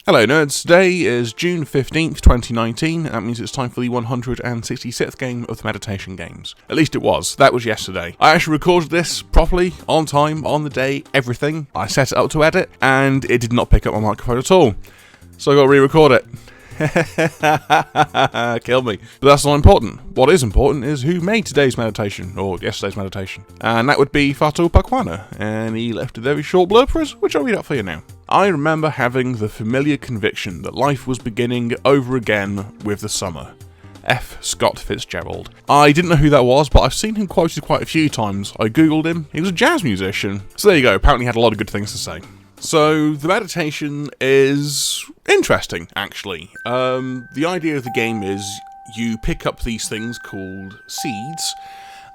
Hello nerds, today is June 15th, 2019, that means it's time for the 166th game of the meditation games. At least it was, that was yesterday. I actually recorded this properly, on time, on the day, everything. I set it up to edit, and it did not pick up my microphone at all. So I got to re-record it. Kill me. But that's not important. What is important is who made today's meditation, or yesterday's meditation. And that would be Phatho Pukwana, and he left a very short blurb for us, which I'll read out for you now. I remember having the familiar conviction that life was beginning over again with the summer. F. Scott Fitzgerald. I didn't know who that was, but I've seen him quoted quite a few times. I googled him. He was a jazz musician. So there you go, apparently he had a lot of good things to say. So, the meditation is interesting, actually. The idea of the game is you pick up these things called seeds,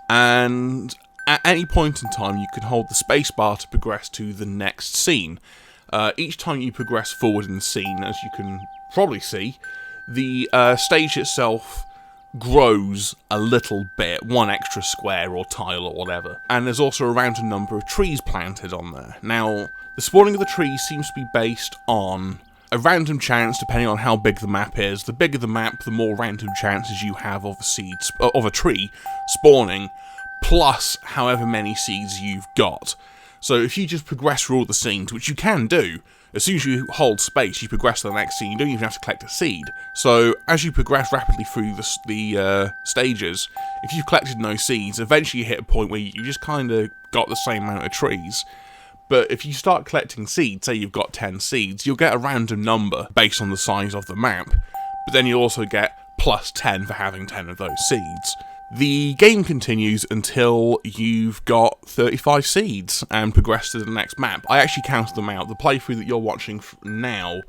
and at any point in time you can hold the spacebar to progress to the next scene. Each time you progress forward in the scene, as you can probably see, the stage itself grows a little bit, one extra square or tile or whatever. And there's also a random number of trees planted on there. Now, the spawning of the trees seems to be based on a random chance depending on how big the map is. The bigger the map, the more random chances you have of a tree spawning, plus however many seeds you've got. So if you just progress through all the scenes, which you can do, as soon as you hold space, you progress to the next scene. You don't even have to collect a seed. So as you progress rapidly through the stages, if you've collected no seeds, eventually you hit a point where you just kind of got the same amount of trees. But if you start collecting seeds, say you've got 10 seeds, you'll get a random number based on the size of the map. But then you'll also get plus 10 for having 10 of those seeds. The game continues until you've got 35 seeds and progress to the next map. I actually counted them out. The playthrough that you're watching now,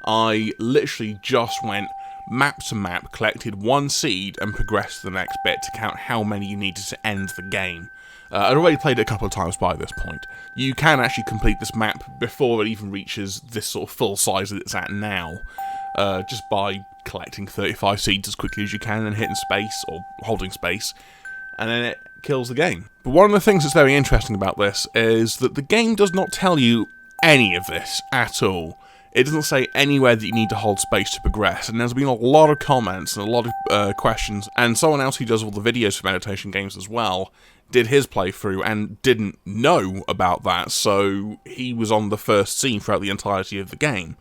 I literally just went map to map, collected one seed and progressed to the next bit to count how many you needed to end the game. I'd already played it a couple of times by this point. You can actually complete this map before it even reaches this sort of full size that it's at now. Just by collecting 35 seeds as quickly as you can and hitting space, or holding space, and then it kills the game. But one of the things that's very interesting about this is that the game does not tell you any of this at all. It doesn't say anywhere that you need to hold space to progress, and there's been a lot of comments and a lot of questions, and someone else who does all the videos for meditation games as well did his playthrough and didn't know about that, so he was on the first scene throughout the entirety of the game,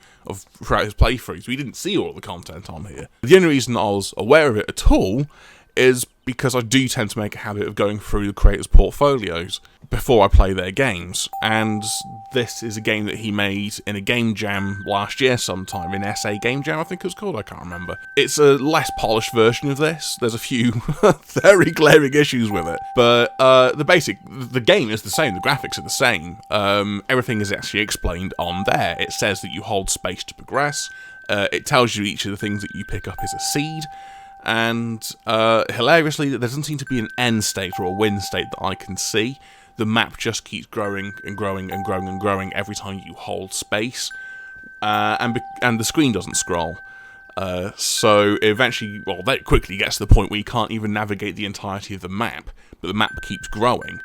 throughout his playthrough, so he didn't see all the content on here. The only reason I was aware of it at all is because I do tend to make a habit of going through the creators' portfolios before I play their games, and this is a game that he made in a game jam last year sometime, in SA Game Jam I think it was called, I can't remember. It's a less polished version of this, there's a few very glaring issues with it, but the game is the same, the graphics are the same, everything is actually explained on there. It says that you hold space to progress, it tells you each of the things that you pick up is a seed, and hilariously, there doesn't seem to be an end state or a win state that I can see. The map just keeps growing and growing and growing and growing every time you hold space, and the screen doesn't scroll. So eventually, well, that quickly gets to the point where you can't even navigate the entirety of the map, but the map keeps growing,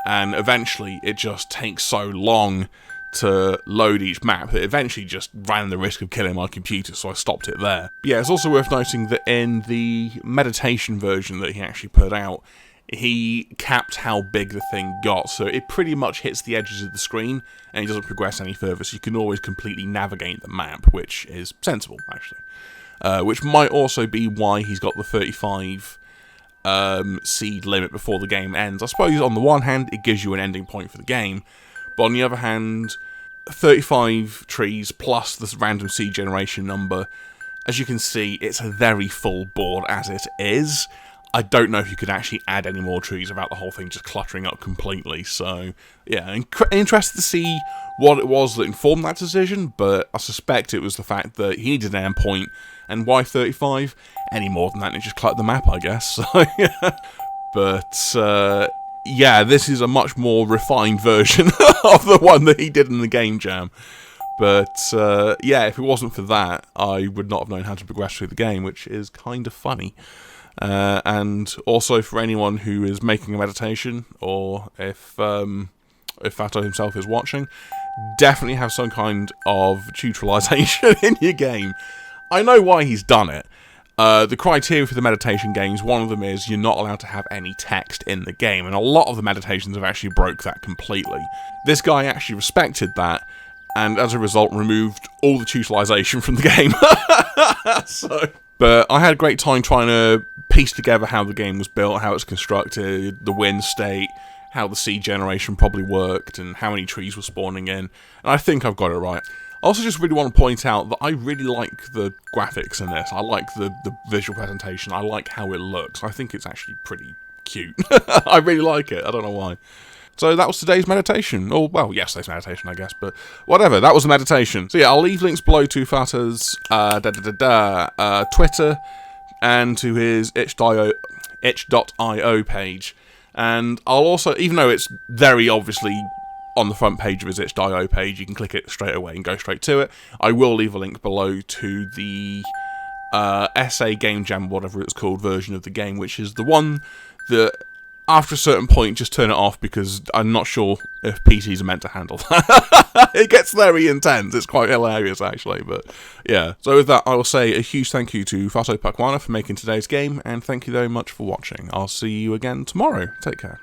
and eventually it just takes so long to load each map that eventually just ran the risk of killing my computer, so I stopped it there. But yeah, it's also worth noting that in the meditation version that he actually put out, he capped how big the thing got, so it pretty much hits the edges of the screen, and it doesn't progress any further, so you can always completely navigate the map, which is sensible, actually. Which might also be why he's got the 35 seed limit before the game ends. I suppose on the one hand, it gives you an ending point for the game, but on the other hand, 35 trees plus this random seed generation number, as you can see, it's a very full board as it is. I don't know if you could actually add any more trees without the whole thing just cluttering up completely, so yeah, interested to see what it was that informed that decision, but I suspect it was the fact that he needed an endpoint, and why 35? Any more than that, and it just cluttered the map, I guess, so yeah. But, yeah, this is a much more refined version of the one that he did in the game jam. But, yeah, if it wasn't for that, I would not have known how to progress through the game, which is kind of funny. And also for anyone who is making a meditation, or if Phatho himself is watching, definitely have some kind of tutorialization in your game. I know why he's done it. The criteria for the meditation games, one of them is you're not allowed to have any text in the game, and a lot of the meditations have actually broke that completely. This guy actually respected that, and as a result removed all the tutorialization from the game. But I had a great time trying to piece together how the game was built, how it's constructed, the wind state, how the seed generation probably worked, and how many trees were spawning in, and I think I've got it right. I also just really want to point out that I really like the graphics in this. I like the visual presentation. I like how it looks. I think it's actually pretty cute. I really like it. I don't know why. So that was today's meditation. Or, well, yesterday's meditation, I guess. But whatever, that was the meditation. So yeah, I'll leave links below to Phatho's Twitter and to his itch.io page. And I'll also, even though it's very obviously on the front page of his itch.io page, you can click it straight away and go straight to it. I will leave a link below to the SA Game Jam, whatever it's called, version of the game, which is the one that, after a certain point, just turn it off because I'm not sure if PCs are meant to handle that. It gets very intense. It's quite hilarious, actually, but yeah. So with that, I will say a huge thank you to Phatho Pukwana for making today's game, and thank you very much for watching. I'll see you again tomorrow. Take care.